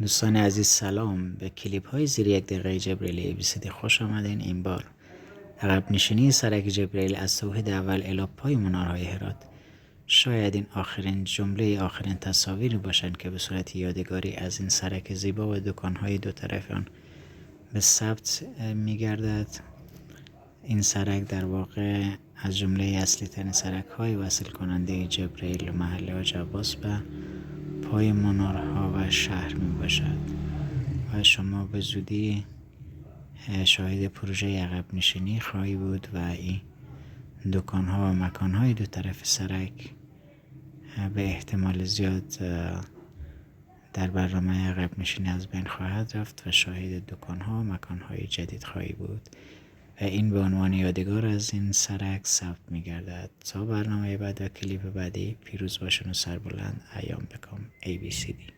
دوستان عزیز سلام. به کلیپ های زیر 1 دقیقه جبرئیل ABCD خوش آمدین. این بار عقب نشینی سرک جبرئیل از توحید اول الی پای منارهای هرات. شاید این آخرین تصاویری باشند که به صورت یادگاری از این سرک زیبا و دکانهای دو طرف آن به ثبت می‌گردد. این سرک در واقع از جمله اصلی ترین سرک های وصل کننده جبرئیل محله حاج عباس به پای منارها و شهر می باشد و شما به زودی شاهد پروژه عقب نشینی خواهی بود و این دکانها و مکانهای دو طرف سرک به احتمال زیاد در برنامه عقب نشینی از بین خواهد رفت و شاهد دکانها و مکانهای جدید خواهی بود و این به عنوان یادگار از این سرک ثبت می گردد. تا برنامه بعد و کلیپ بعدی پیروز باشون و سربلند. ایام بکام ABCD.